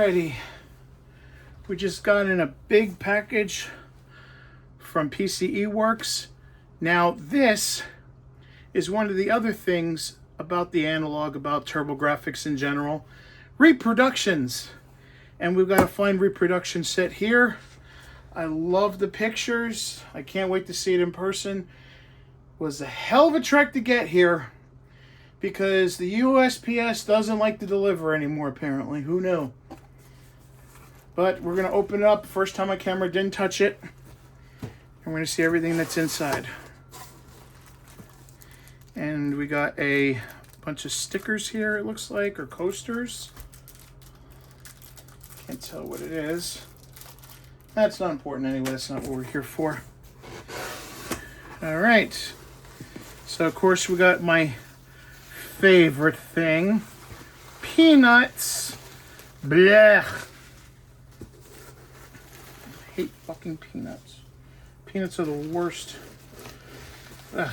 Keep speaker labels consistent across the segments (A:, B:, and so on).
A: Alrighty, we just got in a big package from PCE Works. Now this is one of the other things about the Analogue, about TurboGrafx in general, reproductions. And we've got a fine reproduction set here. I love the pictures. I can't wait to see it in person. Was a hell of a trek to get here because the USPS doesn't like to deliver anymore, apparently. Who knew? But we're going to open it up. First time my camera didn't touch it. And we're going to see everything that's inside. And we got a bunch of stickers here, it looks like, or coasters. Can't tell what it is. That's not important anyway. That's not what we're here for. All right. So, of course, we got my favorite thing. Peanuts. Blech. I hate fucking peanuts. Peanuts are the worst. Ugh.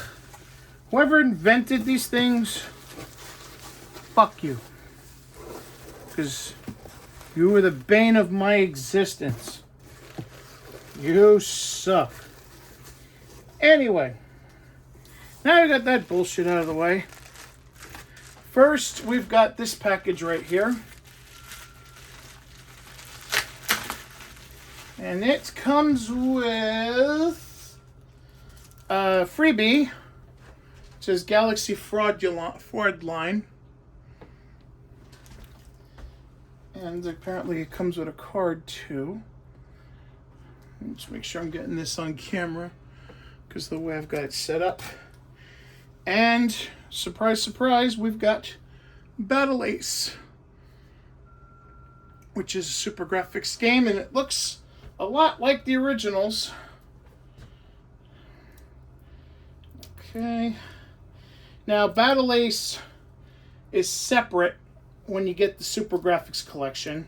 A: Whoever invented these things, fuck you. Because you were the bane of my existence. You suck. Anyway, now we got that bullshit out of the way. First, we've got this package right here. And it comes with a freebie. It says Galaxy Fraud Line. And apparently it comes with a card too. Let's make sure I'm getting this on camera because of the way I've got it set up. And surprise, surprise, we've got Battle Ace, which is a Supergrafx game, and it looks a lot like the originals. Okay. Now, Battle Ace is separate when you get the Supergrafx Collection.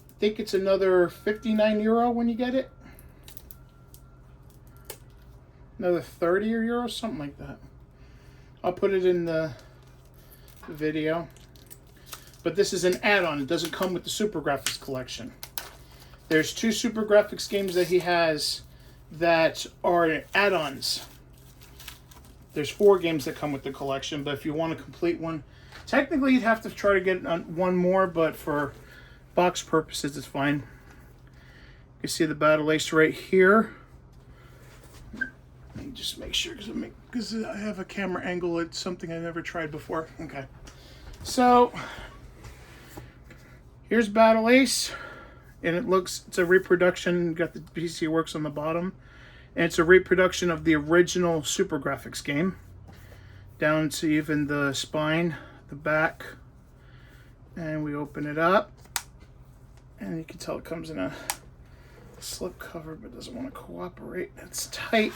A: I think it's another €59 when you get it. Another 30 euro, something like that. I'll put it in the video. But this is an add-on. It doesn't come with the Supergrafx Collection. There's 2 Supergrafx games that he has that are add-ons. There's 4 games that come with the collection, but if you want to complete one, technically you'd have to try to get one more, but for box purposes, it's fine. You can see the Battle Ace right here. Let me just make sure, because I have a camera angle. It's something I've never tried before. Okay. So, here's Battle Ace. And it's a reproduction. Got the PCE Works on the bottom. And it's a reproduction of the original Supergrafx game. Down to even the spine, the back. And we open it up. And you can tell it comes in a slip cover, but doesn't want to cooperate. It's tight.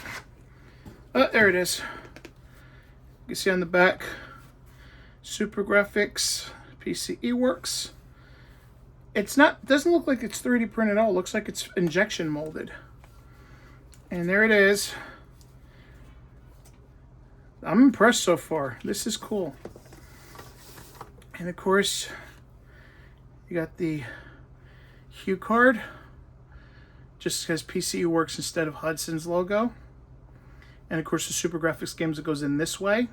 A: Oh, there it is. You can see on the back, Supergrafx, PCE Works. Doesn't look like it's 3D printed at all. It looks like it's injection molded. And there it is. I'm impressed so far. This is cool. And of course, you got the hue card. Just has PCE Works instead of Hudson's logo. And of course the Supergrafx games, it goes in this way.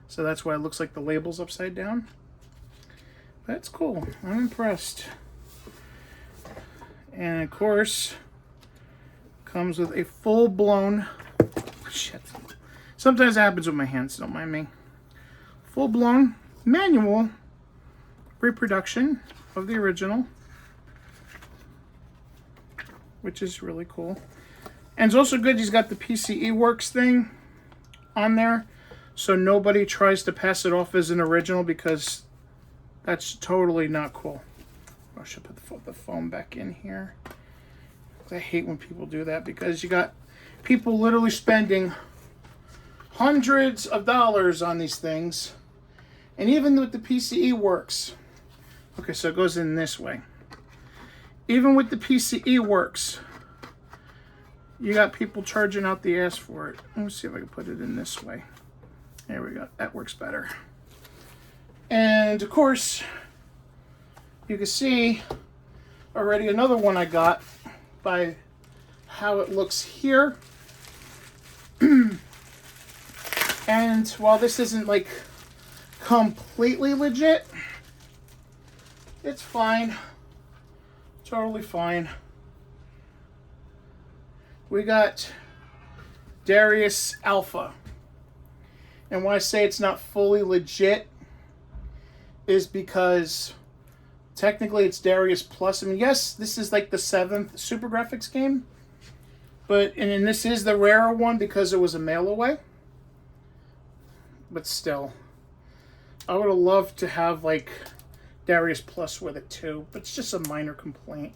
A: So that's why it looks like the label's upside down. That's cool. I'm impressed. And of course, comes with a full-blown, shit. Sometimes it happens with my hands, don't mind me. Full-blown manual reproduction of the original, which is really cool. And it's also good he's got the PCE Works thing on there, so nobody tries to pass it off as an original, because that's totally not cool. I should put the foam back in here. I hate when people do that, because you got people literally spending hundreds of dollars on these things. And even with the PCE Works, okay, so it goes in this way. Even with the PCE Works, you got people charging out the ass for it. Let me see if I can put it in this way. There we go. That works better. And of course, You can see already another one I got by how it looks here. And while this isn't like completely legit, it's fine. Totally fine. We got Darius Alpha. And why I say it's not fully legit is because technically it's Darius Plus. I mean, yes, this is like the 7th Supergrafx game. And this is the rarer one because it was a mail away. But still, I would have loved to have like Darius Plus with it too, but it's just a minor complaint.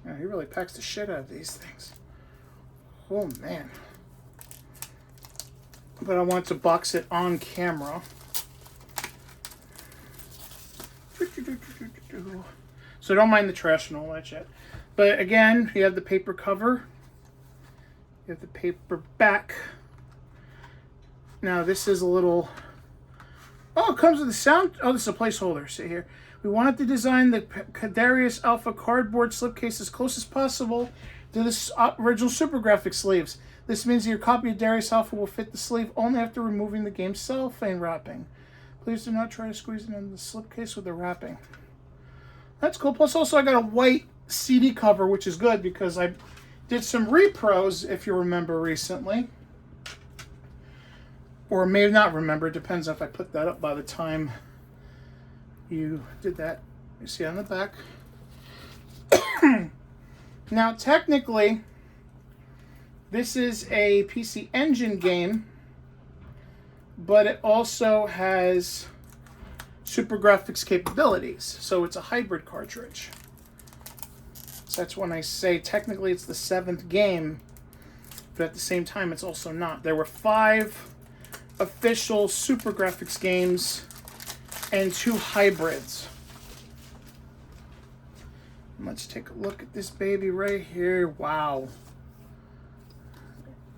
A: Yeah, he really packs the shit out of these things. Oh man. But I want to box it on camera. So don't mind the trash and all that shit. But again, you have the paper cover. You have the paper back. Now this is a little... Oh, it comes with a sound... Oh, this is a placeholder. See here. We wanted to design the Darius Alpha cardboard slipcase as close as possible to the original Supergrafx sleeves. This means that your copy of Darius Alpha will fit the sleeve only after removing the game's cellophane wrapping. Please do not try to squeeze it into the slipcase with the wrapping. That's cool. Plus also I got a white CD cover, which is good because I did some repros, if you remember, recently. Or may not remember. It depends if I put that up by the time you did that. You see on the back. Now, technically, this is a PC Engine game, but it also has Supergrafx capabilities. So it's a hybrid cartridge. So that's when I say technically it's the 7th game, but at the same time it's also not. There were 5 official Supergrafx games and 2 hybrids. Let's take a look at this baby right here. Wow.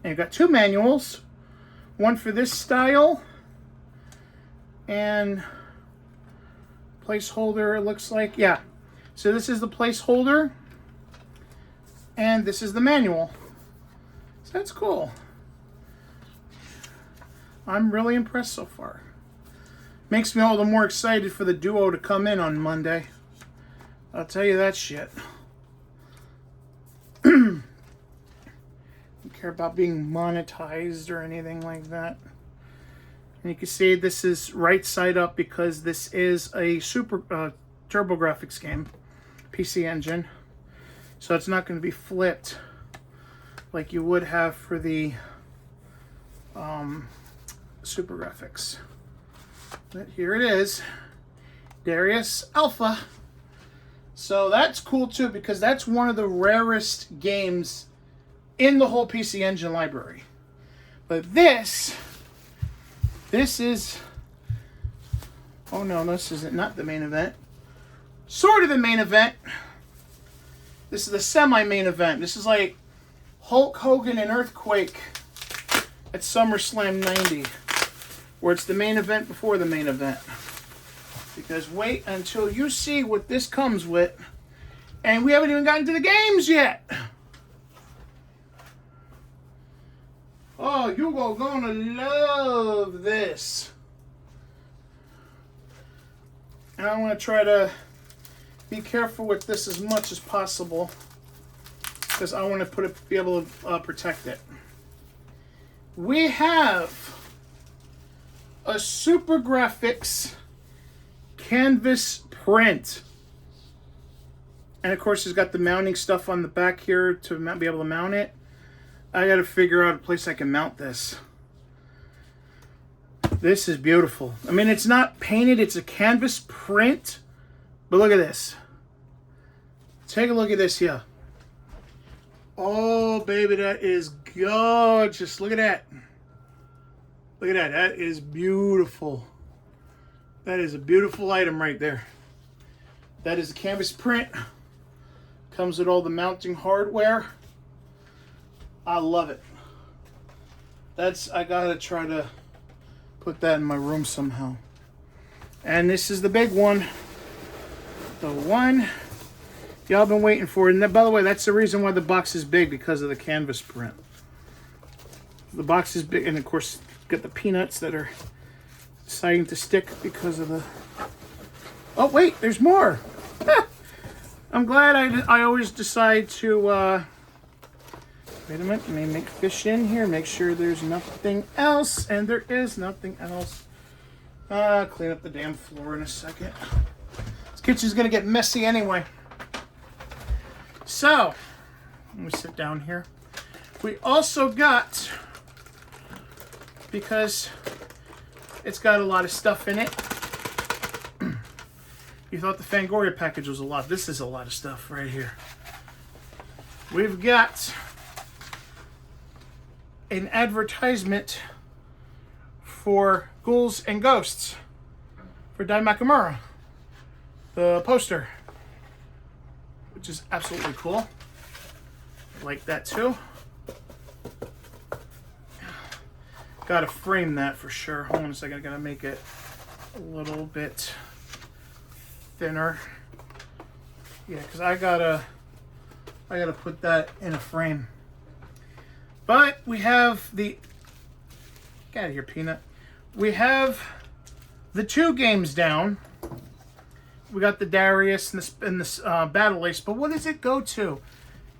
A: And you've got 2 manuals. One for this style and placeholder, it looks like. Yeah. So this is the placeholder and this is the manual. So that's cool. I'm really impressed so far. Makes me all the more excited for the Duo to come in on Monday. I'll tell you that shit. Don't care about being monetized or anything like that. And you can see this is right side up because this is a TurboGrafx game, PC Engine. So it's not going to be flipped like you would have for the Supergrafx. But here it is, Darius Alpha. So that's cool too because that's one of the rarest games in the whole PC Engine library. But this is, oh no, this isn't, not the main event. Sort of the main event. This is the semi-main event. This is like Hulk Hogan and Earthquake at SummerSlam 90, where it's the main event before the main event. Because wait until you see what this comes with, and we haven't even gotten to the games yet. Oh, you are gonna love this. And I'm gonna try to be careful with this as much as possible because I want to be able to protect it. We have a Supergrafx canvas print. And of course it's got the mounting stuff on the back here to be able to mount it. I got to figure out a place I can mount this. This is beautiful. I mean, it's not painted, it's a canvas print. But look at this. Take a look at this here. Oh, baby, that is gorgeous. Look at that. Look at that. That is beautiful. That is a beautiful item right there. That is a canvas print. Comes with all the mounting hardware. I love it. I gotta try to put that in my room somehow. And this is the big one. The one y'all been waiting for. And by the way, that's the reason why the box is big, because of the canvas print. The box is big, and of course, got the peanuts that are deciding to stick because of the... Oh, wait, there's more. I'm glad I always decide to... Wait a minute, let me make fish in here, make sure there's nothing else, and there is nothing else. Clean up the damn floor in a second. This kitchen's gonna get messy anyway. So, let me sit down here. We also got, because it's got a lot of stuff in it. You thought the Fangoria package was a lot. This is a lot of stuff right here. We've got an advertisement for Ghouls and Ghosts for Dai Nakamura. The poster, which is absolutely cool. I like that too. Gotta frame that for sure. Hold on a second, I gotta make it a little bit thinner. Yeah, because I gotta put that in a frame. But we have the... Get out of here, Peanut. We have the 2 games down. We got the Darius and this Battle Ace, but what does it go to?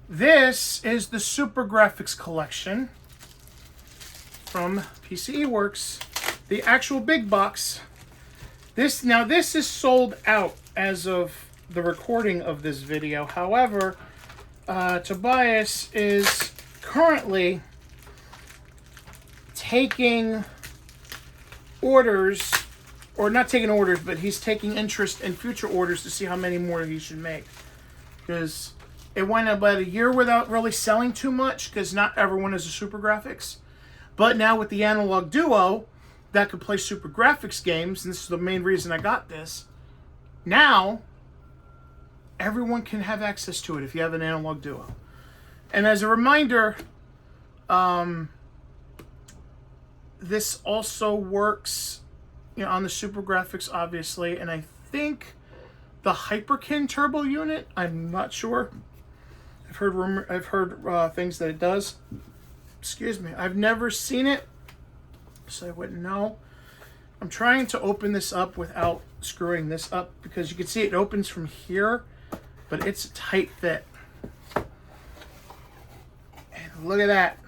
A: This is the Supergrafx Collection from PCE Works, the actual big box. This is sold out as of the recording of this video. However, Tobias is currently taking orders, or not taking orders, but he's taking interest in future orders to see how many more he should make. Because it went about a year without really selling too much, because not everyone is a Supergrafx. But now with the Analogue Duo that could play Supergrafx games, and this is the main reason I got this, now everyone can have access to it if you have an Analogue Duo. And as a reminder, this also works, you know, on the Supergrafx, obviously, and I think the Hyperkin turbo unit. I'm not sure. I've heard things that it does. Excuse me. I've never seen it, so I wouldn't know. I'm trying to open this up without screwing this up, because you can see it opens from here, but it's a tight fit. And look at that.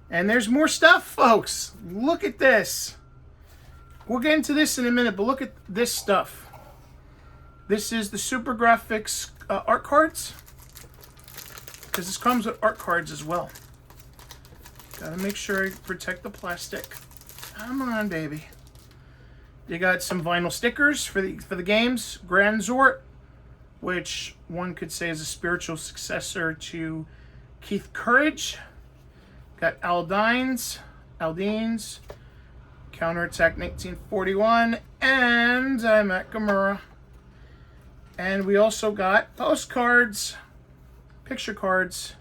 A: And there's more stuff, folks. Look at this. We'll get into this in a minute, but look at this stuff. This is the Supergrafx art cards, because this comes with art cards as well. Gotta make sure I protect the plastic. Come on, baby. You got some vinyl stickers for the games. Granzort, which one could say is a spiritual successor to Keith Courage. Got Aldines, Counterattack 1941, and I'm at Gamera. And we also got postcards, picture cards.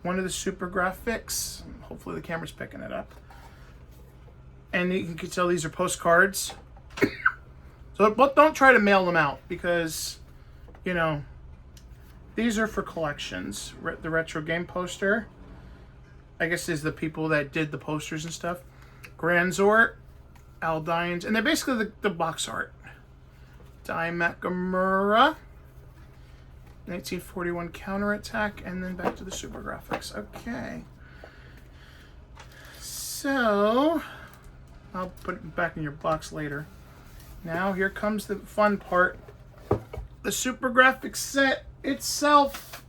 A: One of the Supergrafx. Hopefully the camera's picking it up. And you can tell these are postcards. So, but don't try to mail them out, because, you know, these are for collections. The retro game poster, I guess, is the people that did the posters and stuff. Granzort, Aldines, and they're basically the box art. Dai Nakamura, 1941 Counterattack, and then back to the Supergrafx. Okay. So, I'll put it back in your box later. Now, here comes the fun part. The Supergrafx set itself.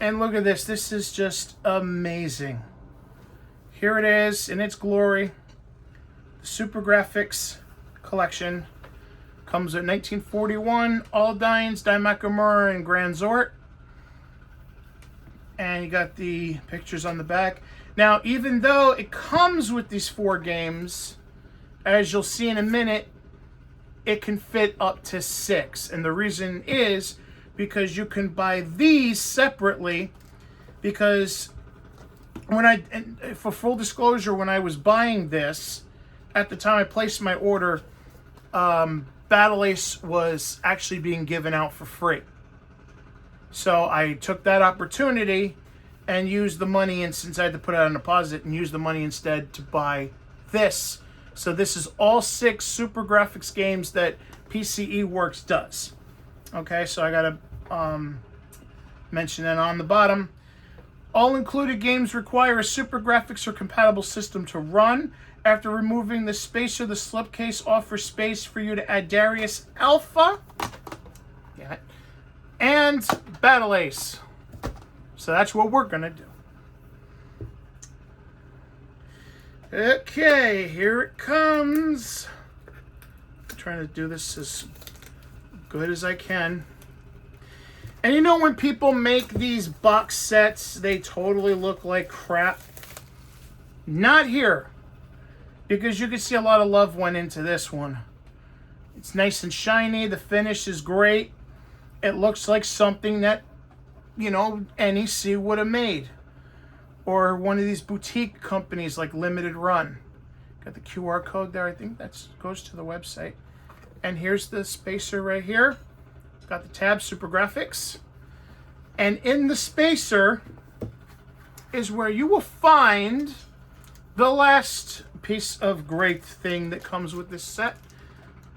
A: And look at this. This is just amazing. Here it is in its glory. The Supergrafx Collection. Comes with 1941, Aldines, Dai Nakamura, and Granzort. And you got the pictures on the back. Now, even though it comes with these 4 games, as you'll see in a minute, it can fit up to 6. And the reason is because you can buy these separately, because for full disclosure, when I was buying this, at the time I placed my order, Battle Ace was actually being given out for free. So I took that opportunity and used the money, and since I had to put it on deposit, and used the money instead to buy this. So this is all 6 Supergrafx games that PCE Works does. Okay, so I gotta mention that on the bottom. All included games require a Supergrafx or compatible system to run. After removing the spacer, the slipcase offers space for you to add Darius Alpha and Battle Ace. So that's what we're gonna do. Okay, here it comes. I'm trying to do this as good as I can. And you know when people make these box sets, they totally look like crap? Not here. Because you can see a lot of love went into this one. It's nice and shiny. The finish is great. It looks like something that, you know, NEC would have made. Or one of these boutique companies like Limited Run. Got the QR code there. I think that goes to the website. And here's the spacer right here. Got the tab, Supergrafx. And in the spacer is where you will find the last piece of great thing that comes with this set.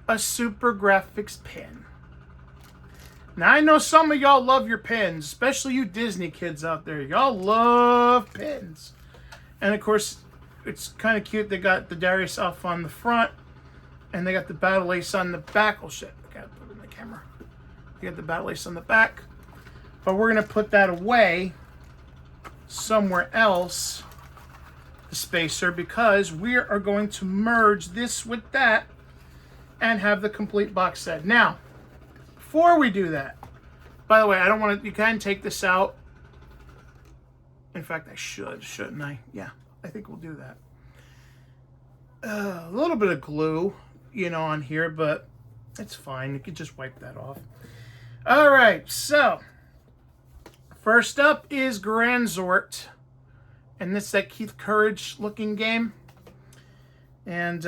A: A Supergrafx pin. Now I know some of y'all love your pins, especially you Disney kids out there. Y'all love pins. And of course, it's kind of cute. They got the Darius Alpha on the front, and they got the Battle Ace on the back. Oh shit, I gotta put it in the camera. You got the Battle Ace on the back. But we're gonna put that away somewhere else, the spacer, because we are going to merge this with that and have the complete box set. Now, before we do that, by the way, I don't want to, you can take this out. In fact, I should, shouldn't I? Yeah, I think we'll do that. A little bit of glue, you know, on here, but it's fine. You can just wipe that off. All right, so first up is Grand Zort. And this is that Keith Courage looking game. And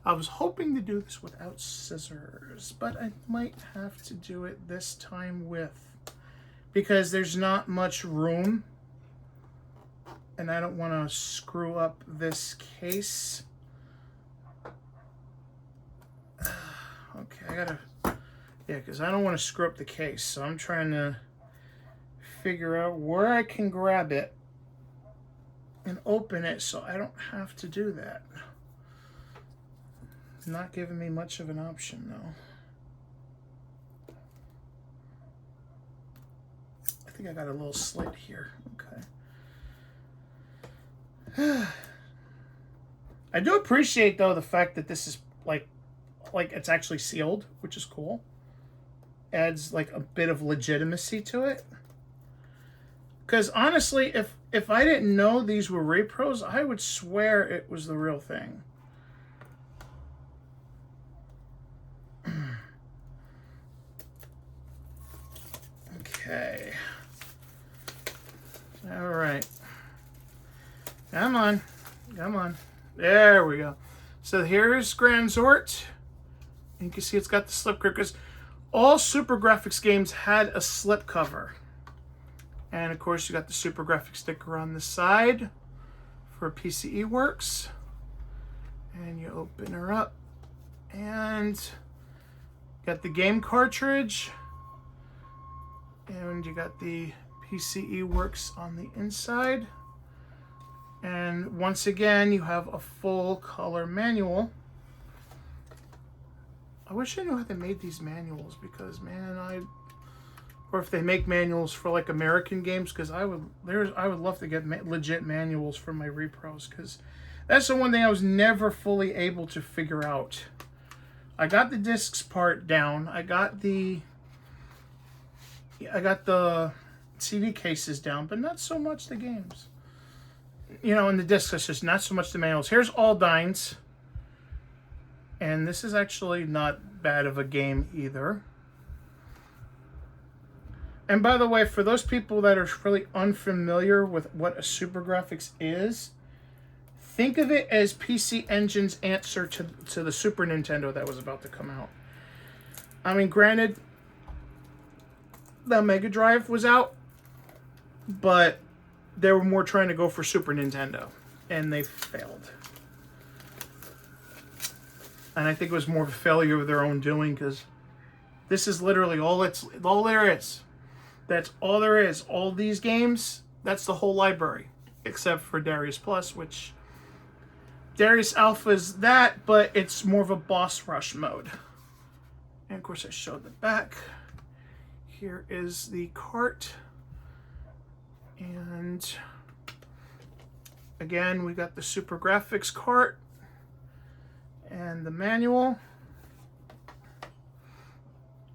A: I was hoping to do this without scissors, but I might have to do it this time with, because there's not much room and I don't want to screw up this case. Okay, I gotta, yeah, because I don't want to screw up the case, so I'm trying to figure out where I can grab it and open it so I don't have to do that. Not giving me much of an option though. I think I got a little slit here. Okay. I do appreciate though the fact that this is like it's actually sealed, which is cool. Adds like a bit of legitimacy to it. Because honestly, if I didn't know these were repros, I would swear it was the real thing. Okay. All right. Come on. Come on. There we go. So here's Grand Zort. You can see it's got the slip cover, because all Supergrafx games had a slip cover. And of course you got the Supergrafx sticker on the side for PCE Works. And you open her up and got the game cartridge. And you got the PCE Works on the inside. And once again, you have a full color manual. I wish I knew how they made these manuals, because man, or if they make manuals for like American games, because I would love to get legit manuals for my repros, because that's the one thing I was never fully able to figure out. I got the discs part down. I got the CD cases down, but not so much the games. You know, in the discs, it's just not so much the manuals. Here's All Dines. And this is actually not bad of a game either. And by the way, for those people that are really unfamiliar with what a Supergrafx is, Think of it as PC Engine's answer to the Super Nintendo that was about to come out. I mean, granted, the Mega Drive was out, but they were more trying to go for Super Nintendo, and they failed. And I think it was more of a failure of their own doing, because this is literally all there is. That's all there is. All these games, that's the whole library, except for Darius Plus, which Darius Alpha is that, but it's more of a boss rush mode. And of course, I showed the back. Here is the cart. And again, we got the Supergrafx cart and the manual.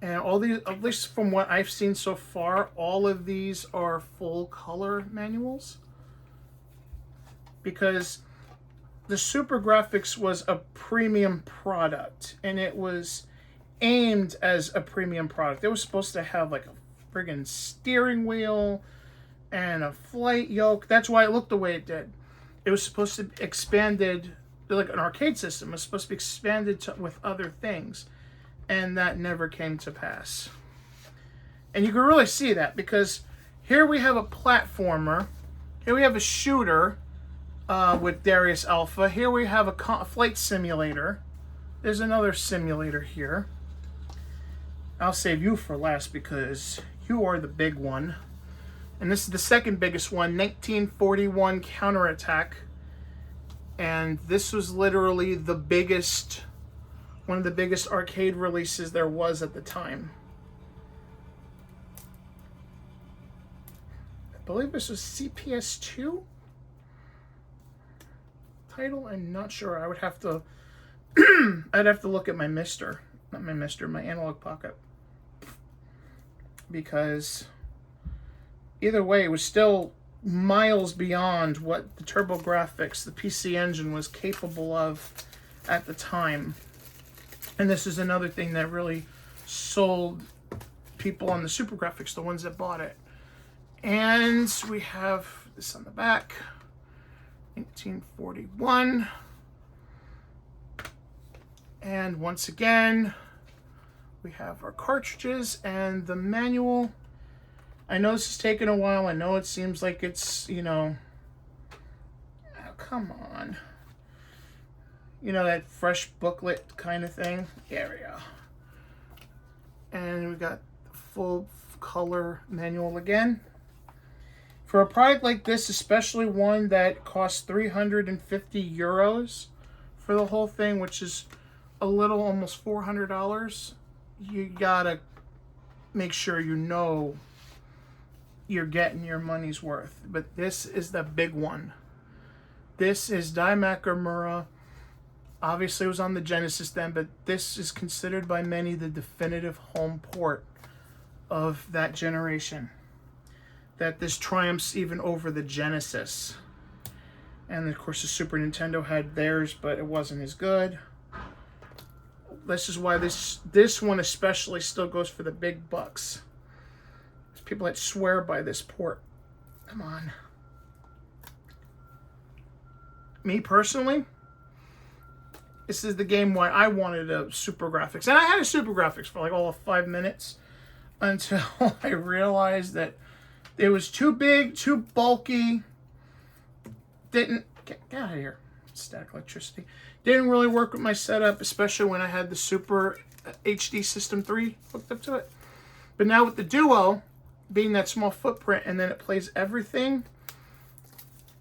A: And all these, at least from what I've seen so far, all of these are full color manuals. Because the Supergrafx was a premium product, and it was aimed as a premium product. It was supposed to have like a friggin' steering wheel and a flight yoke. That's why it looked the way it did. It was supposed to be expanded, like an arcade system. It was supposed to be expanded with other things, and that never came to pass. And you can really see that, because here we have a platformer, here we have a shooter with Darius Alpha, here we have a flight simulator, there's another simulator here. I'll save you for last because you are the big one. And this is the second biggest one, 1941 Counterattack. And this was literally the biggest, one of the biggest arcade releases there was at the time. I believe this was CPS2 title. I'm not sure. I would have to I'd have to look at my my Analog Pocket, because either way, it was still miles beyond what the TurboGrafx, the PC Engine, was capable of at the time. And this is another thing that really sold people on the Supergrafx, the ones that bought it. And we have this on the back, 1941. And once again, we have our cartridges and the manual. I know this is taking a while. I know it seems like it's, you know, oh, come on. You know, that fresh booklet kind of thing. There we go. And we got the full color manual again. For a product like this, especially one that costs 350 euros for the whole thing, which is a little almost $400, you gotta make sure you know you're getting your money's worth. But this is the big one. This is Dai Nakamura. Obviously it was on the Genesis then, but this is considered by many the definitive home port of that generation. That this triumphs even over the Genesis. And of course the Super Nintendo had theirs, but it wasn't as good. This is why this one especially still goes for the big bucks. There's people that swear by this port. Come on. Me personally, this is the game why I wanted a Supergrafx. And I had a Supergrafx for like all of 5 minutes until I realized that it was too big, too bulky. Didn't get out of here. Static electricity. Didn't really work with my setup, especially when I had the Super HD System 3 hooked up to it. But now with the Duo, being that small footprint, and then it plays everything,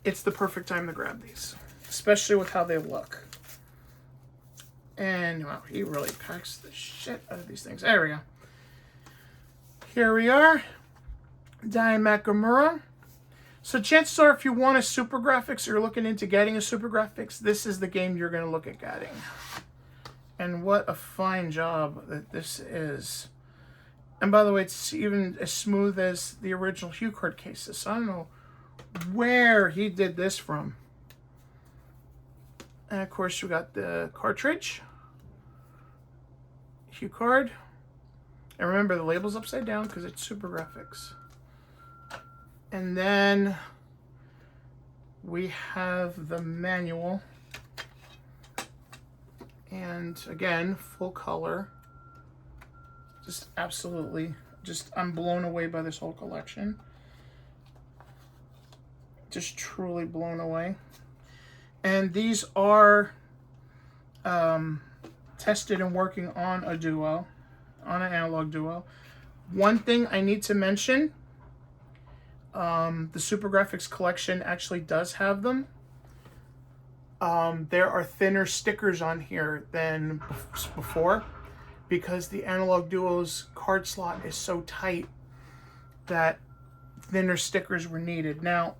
A: it's the perfect time to grab these, especially with how they look. And wow, he really packs the shit out of these things. There we go. Here we are, Dai Nakamura. So chances are, if you want a Supergrafx or you're looking into getting a Supergrafx, this is the game you're going to look at getting. And what a fine job that this is. And by the way, it's even as smooth as the original HuCard cases. So I don't know where he did this from. And of course, we got the cartridge, HuCard. And remember, the label's upside down because it's Supergrafx. And then we have the manual. And again, full color. Just absolutely, I'm blown away by this whole collection. Just truly blown away. And these are tested and working on a Duo, on an Analogue Duo. One thing I need to mention, the Supergrafx Collection actually does have them. There are thinner stickers on here than before because the Analogue Duo's card slot is so tight that thinner stickers were needed. Now,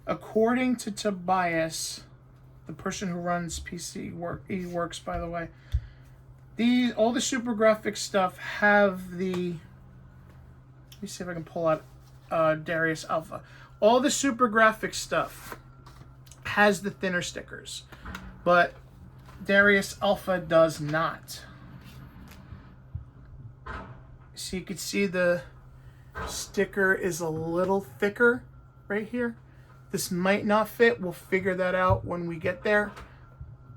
A: according to Tobias, the person who runs PCE Works, by the way, all the Supergrafx stuff have the, let me see if I can pull out Darius Alpha. All the Supergrafx stuff has the thinner stickers, but Darius Alpha does not. So you can see the sticker is a little thicker right here. This might not fit. We'll figure that out when we get there,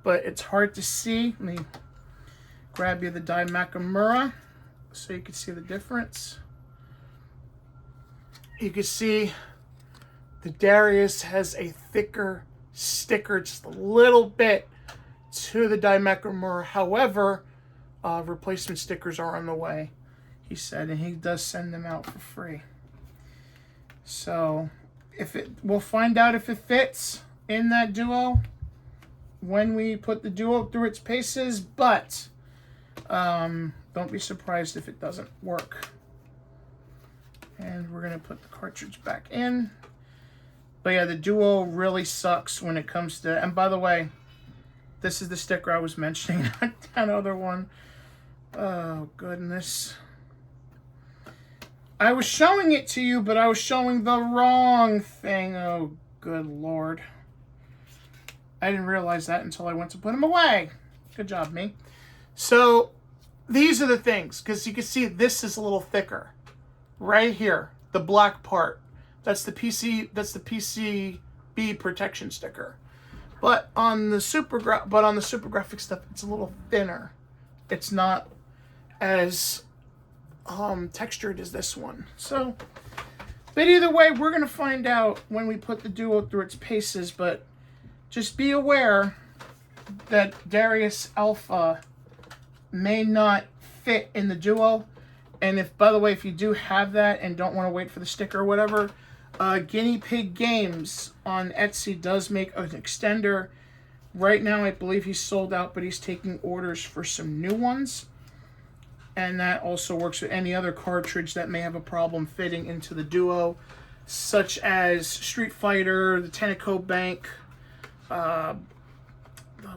A: but it's hard to see. Let me grab you the Daimakamura so you can see the difference. You can see the Darius has a thicker sticker, just a little bit, to the Daimakamura. However, replacement stickers are on the way, he said, and he does send them out for free. So we'll find out if it fits in that Duo when we put the Duo through its paces, but don't be surprised if it doesn't work. And we're gonna put the cartridge back in. But yeah, the Duo really sucks when it comes to, and by the way, this is the sticker I was mentioning, not that other one. Oh goodness. I was showing it to you, but I was showing the wrong thing. Oh, good Lord. I didn't realize that until I went to put them away. Good job, me. So these are the things, because you can see this is a little thicker. Right here, the black part. That's the PCB protection sticker. But on the Supergrafx stuff, it's a little thinner. It's not as textured as this one. So, but either way, we're gonna find out when we put the Duo through its paces. But just be aware that Darius Alpha may not fit in the Duo. And if, by the way, if you do have that and don't want to wait for the sticker or whatever, Guinea Pig Games on Etsy does make an extender. Right now, I believe he's sold out, but he's taking orders for some new ones. And that also works with any other cartridge that may have a problem fitting into the Duo, such as Street Fighter, the Tenneco Bank,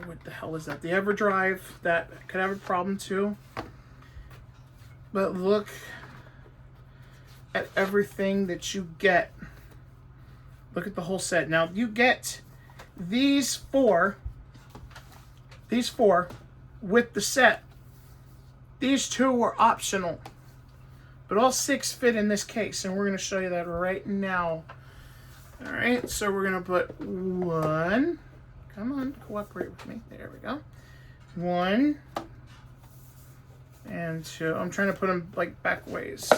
A: what the hell is that? The Everdrive, that could have a problem too. But look at everything that you get. Look at the whole set. Now you get these four with the set. These two were optional, but all 6 fit in this case, and we're going to show you that right now. All right, so we're going to put 1. Come on, cooperate with me. There we go. 1 and 2. I'm trying to put them like back ways.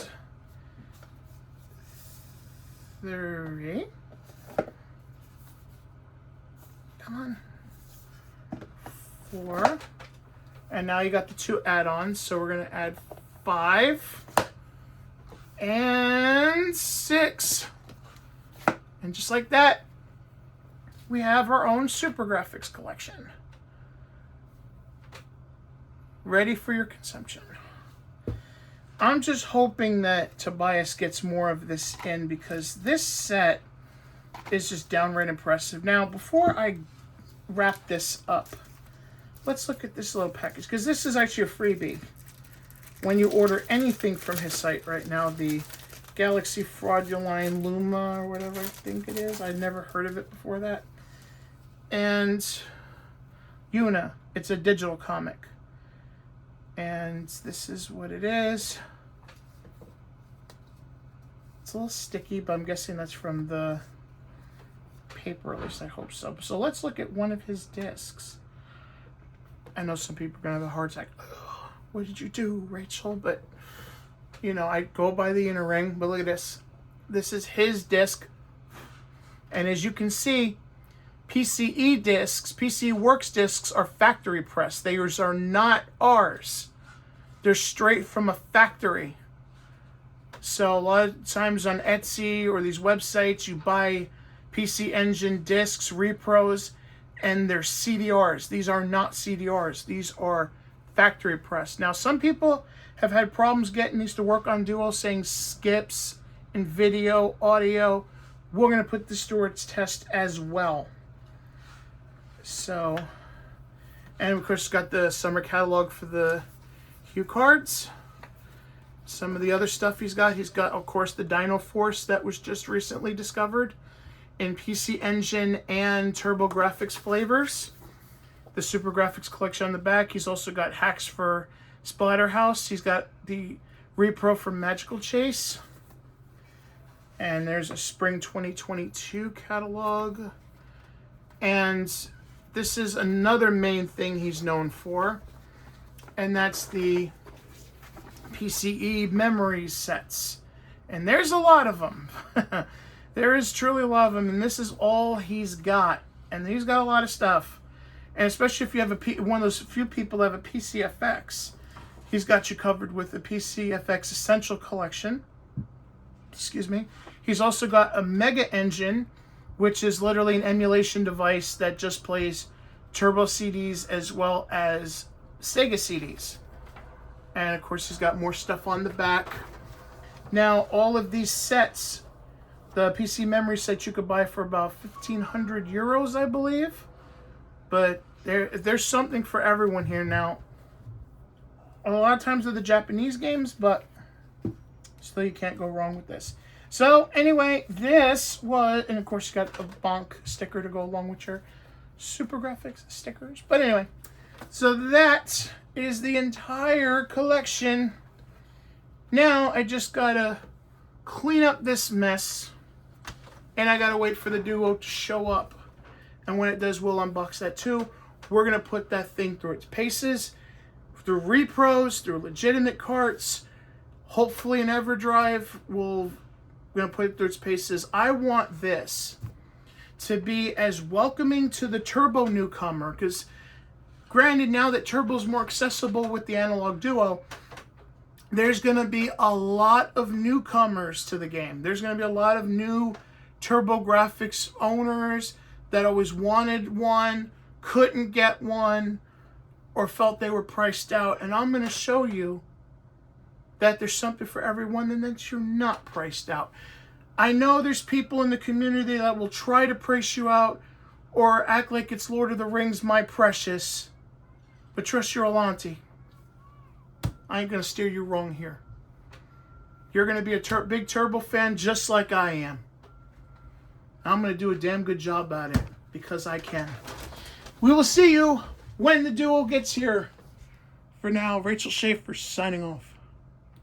A: 3. Come on. 4. And now you got the 2 add-ons, so we're going to add 5 and 6. And just like that, we have our own Supergrafx collection ready for your consumption. I'm just hoping that Tobias gets more of this in, because this set is just downright impressive. Now, before I wrap this up, let's look at this little package, because this is actually a freebie when you order anything from his site right now. The Galaxy Fraudulent Luma, or whatever I think it is. I'd never heard of it before that. And Una, it's a digital comic. And this is what it is. It's a little sticky, but I'm guessing that's from the paper, at least I hope so. So let's look at one of his discs. I know some people are going to have a heart attack. What did you do, Rachel? But, you know, I go by the inner ring. But look at this. This is his disc. And as you can see, PCE discs, PCE Works discs are factory pressed. Theirs are not ours. They're straight from a factory. So a lot of times on Etsy or these websites, you buy PC Engine discs, repros, and they're CDRs. These are not CDRs. These are factory pressed. Now, some people have had problems getting these to work on Duo, saying skips in video, audio. We're going to put this through its test as well. So, and of course, got the summer catalog for the Hue cards. Some of the other stuff he's got, of course, the Dino Force that was just recently discovered in PC Engine and TurboGrafx flavors. The Supergrafx Collection on the back. He's also got hacks for Splatterhouse. He's got the repro from Magical Chase. And there's a Spring 2022 catalog. And this is another main thing he's known for. And that's the PCE memory sets. And there's a lot of them. There is truly a lot of them. And this is all he's got. And he's got a lot of stuff. And especially if you have one of those few people that have a PCFX, he's got you covered with the PCFX Essential Collection. Excuse me. He's also got a Mega Engine, which is literally an emulation device that just plays Turbo CDs as well as Sega CDs. And of course, he's got more stuff on the back. Now, all of these sets, the PC memory set you could buy for about 1,500 euros, I believe. But there's something for everyone here. Now, a lot of times they're the Japanese games, but still you can't go wrong with this. So anyway, this was, and of course you got a bonk sticker to go along with your Supergrafx stickers. But anyway, so that is the entire collection. Now I just gotta clean up this mess, and I gotta wait for the Duo to show up. And when it does, we'll unbox that too. We're gonna put that thing through its paces, through repros, through legitimate carts. Hopefully an Everdrive. We're gonna put it through its paces. I want this to be as welcoming to the Turbo newcomer, because granted, now that Turbo's more accessible with the Analogue Duo, there's gonna be a lot of newcomers to the game. There's gonna be a lot of new TurboGrafx owners that always wanted one, couldn't get one, or felt they were priced out. And I'm going to show you that there's something for everyone and that you're not priced out. I know there's people in the community that will try to price you out or act like it's Lord of the Rings, My Precious. But trust your Alante. I ain't going to steer you wrong here. You're going to be a big Turbo fan just like I am. I'm going to do a damn good job at it because I can. We will see you when the Duo gets here. For now, Rachel Schaefer signing off.